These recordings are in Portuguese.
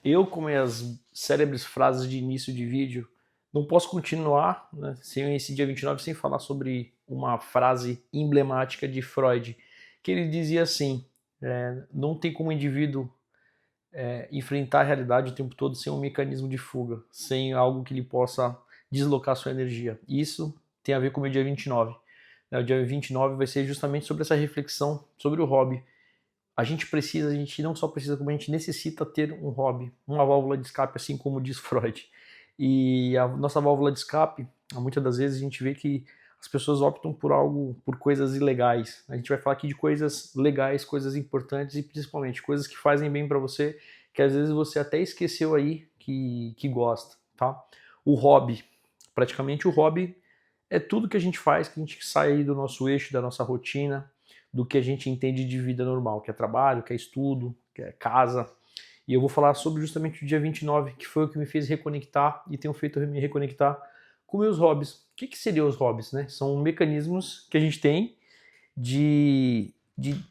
Eu, como as célebres frases de início de vídeo, não posso continuar, né, sem esse dia 29 sem falar sobre uma frase emblemática de Freud, que ele dizia assim: não tem como o indivíduo enfrentar a realidade o tempo todo sem um mecanismo de fuga, sem algo que ele possa deslocar sua energia. Isso tem a ver com o meu dia 29. O dia 29 vai ser justamente sobre essa reflexão sobre o hobby. A gente não só precisa, como a gente necessita ter um hobby, uma válvula de escape, assim como diz Freud. E a nossa válvula de escape, muitas das vezes a gente vê que as pessoas optam por algo, por coisas ilegais. A gente vai falar aqui de coisas legais, coisas importantes e principalmente coisas que fazem bem para você, que às vezes você até esqueceu aí que gosta, tá? O hobby, praticamente o hobby é tudo que a gente faz, que a gente sai aí do nosso eixo, da nossa rotina, do que a gente entende de vida normal, que é trabalho, que é estudo, que é casa. E eu vou falar sobre justamente o dia 29, que foi o que me fez reconectar e tenho feito me reconectar com meus hobbies. O que seriam os hobbies, né? São mecanismos que a gente tem de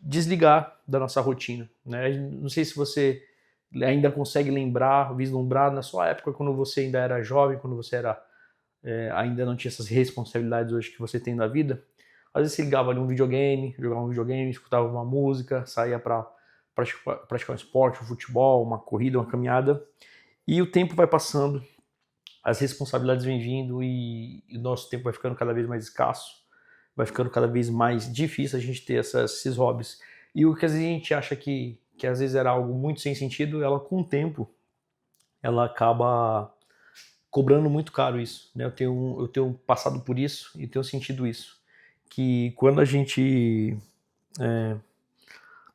desligar da nossa rotina, né? Não sei se você ainda consegue lembrar, vislumbrar na sua época, quando você ainda era jovem, quando você era ainda não tinha essas responsabilidades hoje que você tem na vida. Às vezes você ligava ali um videogame, jogava um videogame, escutava uma música, saía para praticar um esporte, um futebol, uma corrida, uma caminhada, e o tempo vai passando, as responsabilidades vêm vindo e o nosso tempo vai ficando cada vez mais escasso, vai ficando cada vez mais difícil a gente ter esses hobbies. E o que às vezes a gente acha que às vezes era algo muito sem sentido, ela com o tempo, ela acaba cobrando muito caro isso, né? Eu tenho passado por isso e tenho sentido isso, que quando a gente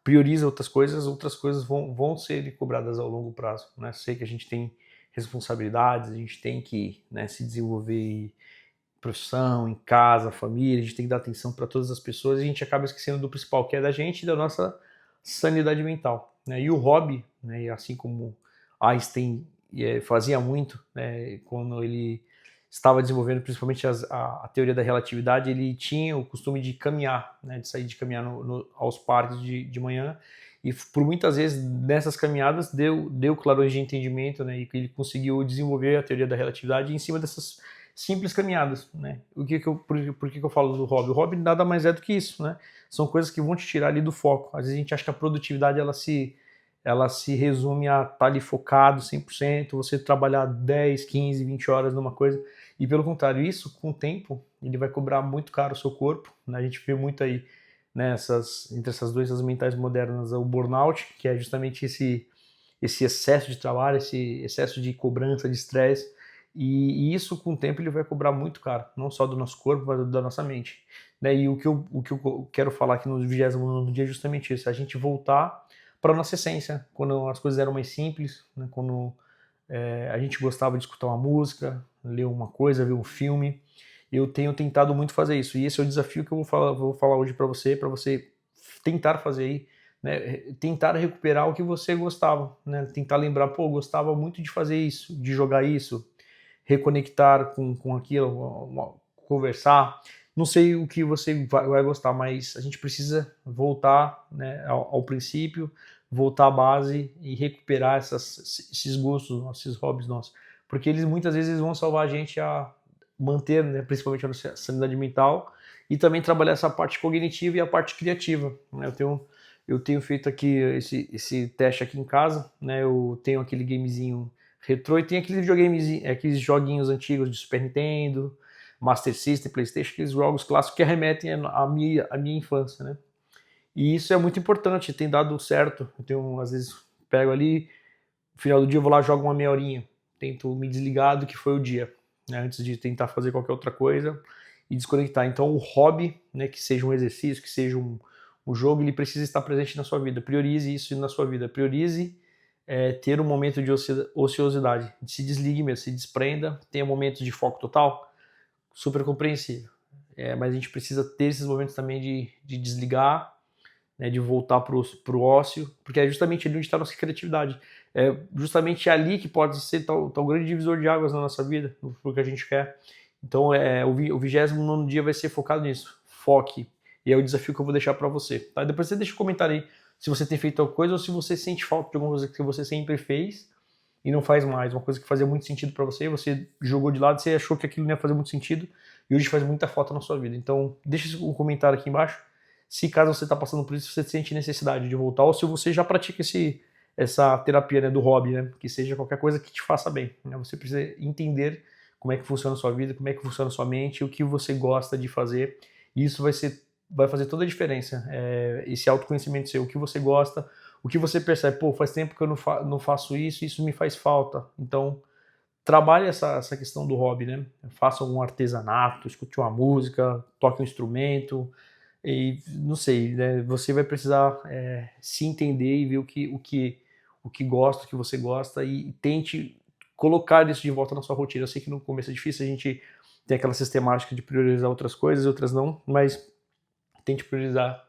prioriza outras coisas vão ser cobradas ao longo prazo, né? Sei que a gente tem responsabilidades, a gente tem que, né, se desenvolver em profissão, em casa, família, a gente tem que dar atenção para todas as pessoas e a gente acaba esquecendo do principal, que é da gente e da nossa sanidade mental, né? E o hobby, né, assim como Einstein fazia muito, né, quando ele estava desenvolvendo principalmente a teoria da relatividade, ele tinha o costume de caminhar, né, de sair de caminhar aos parques de manhã, e por muitas vezes nessas caminhadas deu clarões de entendimento, né, e ele conseguiu desenvolver a teoria da relatividade em cima dessas simples caminhadas, né? Por que eu falo do hobby? O hobby nada mais é do que isso, né? São coisas que vão te tirar ali do foco. Às vezes a gente acha que a produtividade ela se resume a estar ali focado 100%, você trabalhar 10, 15, 20 horas numa coisa. E pelo contrário, isso com o tempo, ele vai cobrar muito caro o seu corpo, né? A gente vê muito aí, né, entre essas doenças mentais modernas, o burnout, que é justamente esse excesso de trabalho, esse excesso de cobrança, de estresse, e isso com o tempo ele vai cobrar muito caro, não só do nosso corpo, mas da nossa mente. Né? E o que eu quero falar aqui no 29º dia é justamente isso, a gente voltar para a nossa essência, quando as coisas eram mais simples, né? Quando a gente gostava de escutar uma música, ler uma coisa, ver um filme. Eu tenho tentado muito fazer isso, e esse é o desafio que eu vou falar hoje para você tentar fazer aí, né? Tentar recuperar o que você gostava, né? Tentar lembrar, pô, eu gostava muito de fazer isso, de jogar isso, reconectar com aquilo, conversar. Não sei o que você vai gostar, mas a gente precisa voltar, né, ao princípio, voltar à base e recuperar esses gostos, esses hobbies nossos. Porque eles muitas vezes vão salvar a gente a manter, né, principalmente a nossa sanidade mental e também trabalhar essa parte cognitiva e a parte criativa. Né? Eu tenho feito aqui esse teste aqui em casa, né? Eu tenho aquele gamezinho retrô e tem aqueles videogames, aqueles joguinhos antigos de Super Nintendo, Master System, Playstation, aqueles jogos clássicos que remetem à minha infância, né? E isso é muito importante, tem dado certo. Eu tenho, às vezes, pego ali, no final do dia eu vou lá, jogo uma meia horinha, tento me desligar do que foi o dia, né? Antes de tentar fazer qualquer outra coisa e desconectar. Então o hobby, né, que seja um exercício, que seja um jogo, ele precisa estar presente na sua vida. Priorize isso na sua vida. Priorize ter um momento de ociosidade. Se desligue mesmo, se desprenda, tenha momentos de foco total, super compreensível. Mas a gente precisa ter esses momentos também de desligar, né, de voltar para o ócio, porque é justamente ali onde está a nossa criatividade. É justamente ali que pode ser tal grande divisor de águas na nossa vida, no que a gente quer. Então, o 29º dia vai ser focado nisso. Foque. E é o desafio que eu vou deixar para você. Tá? Depois você deixa um comentário aí se você tem feito tal coisa ou se você sente falta de alguma coisa que você sempre fez e não faz mais. Uma coisa que fazia muito sentido para você jogou de lado, você achou que aquilo não ia fazer muito sentido e hoje faz muita falta na sua vida. Então, deixa um comentário aqui embaixo se caso você está passando por isso, você sente necessidade de voltar ou se você já pratica essa terapia, né, do hobby, né, que seja qualquer coisa que te faça bem. Né? Você precisa entender como é que funciona a sua vida, como é que funciona a sua mente, o que você gosta de fazer. E isso vai fazer toda a diferença. Esse autoconhecimento seu, o que você gosta, o que você percebe, pô, faz tempo que eu não faço isso me faz falta. Então, trabalhe essa questão do hobby, né? Faça algum artesanato, escute uma música, toque um instrumento, e não sei, né? Você vai precisar se entender e ver o que gosta, o que você gosta e tente colocar isso de volta na sua rotina. Eu sei que no começo é difícil, a gente tem aquela sistemática de priorizar outras coisas e outras não, mas tente priorizar.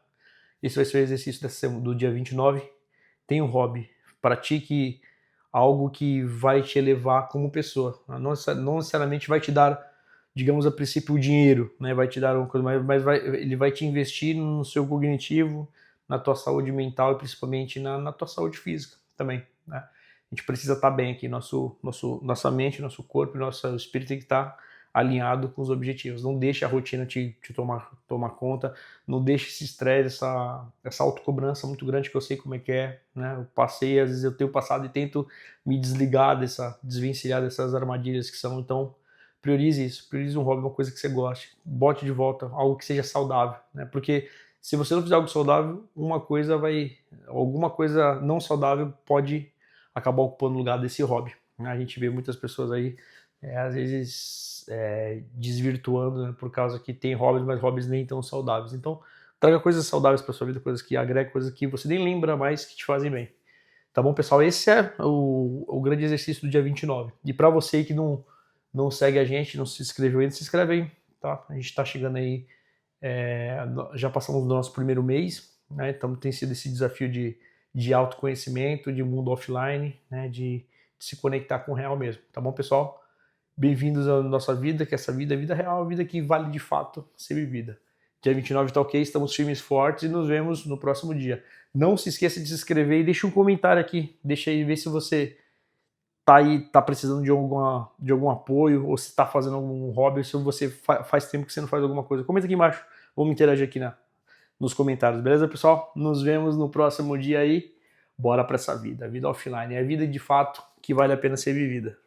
Esse vai ser o exercício do dia 29. Tenha um hobby, pratique algo que vai te elevar como pessoa. Não necessariamente vai te dar, digamos, a princípio o dinheiro, né? Vai te dar uma coisa, mas ele vai te investir no seu cognitivo, na tua saúde mental e principalmente na tua saúde física também, né? A gente precisa estar bem aqui, nossa mente, nosso corpo e nosso espírito tem que estar alinhado com os objetivos. Não deixe a rotina te tomar conta, não deixe esse estresse, essa autocobrança muito grande que eu sei como é que é, né? Eu passei, às vezes eu tenho passado e tento me desvencilhar dessas armadilhas que são. Então, priorize isso, priorize um hobby, uma coisa que você goste, bote de volta algo que seja saudável, né? Porque se você não fizer algo saudável, alguma coisa não saudável pode acabar ocupando o lugar desse hobby. A gente vê muitas pessoas aí, às vezes, desvirtuando, né, por causa que tem hobbies, mas hobbies nem tão saudáveis. Então, traga coisas saudáveis para sua vida, coisas que agregam, coisas que você nem lembra mais que te fazem bem. Tá bom, pessoal? Esse é o grande exercício do dia 29. E para você que não segue a gente, não se inscreveu ainda, se inscreve aí, tá? A gente está chegando aí, já passamos do nosso primeiro mês, né? Então tem sido esse desafio de autoconhecimento, de mundo offline, né? De se conectar com o real mesmo, tá bom, pessoal? Bem-vindos à nossa vida, que essa vida é vida real, a vida que vale de fato ser vivida. Dia 29 tá ok, estamos firmes e fortes e nos vemos no próximo dia. Não se esqueça de se inscrever e deixe um comentário aqui, deixa aí ver se você tá precisando de algum apoio, ou se tá fazendo algum hobby, ou se você faz tempo que você não faz alguma coisa. Comenta aqui embaixo, vamos interagir aqui nos comentários, beleza, pessoal? Nos vemos no próximo dia aí. Bora pra essa vida, a vida offline, é a vida de fato que vale a pena ser vivida.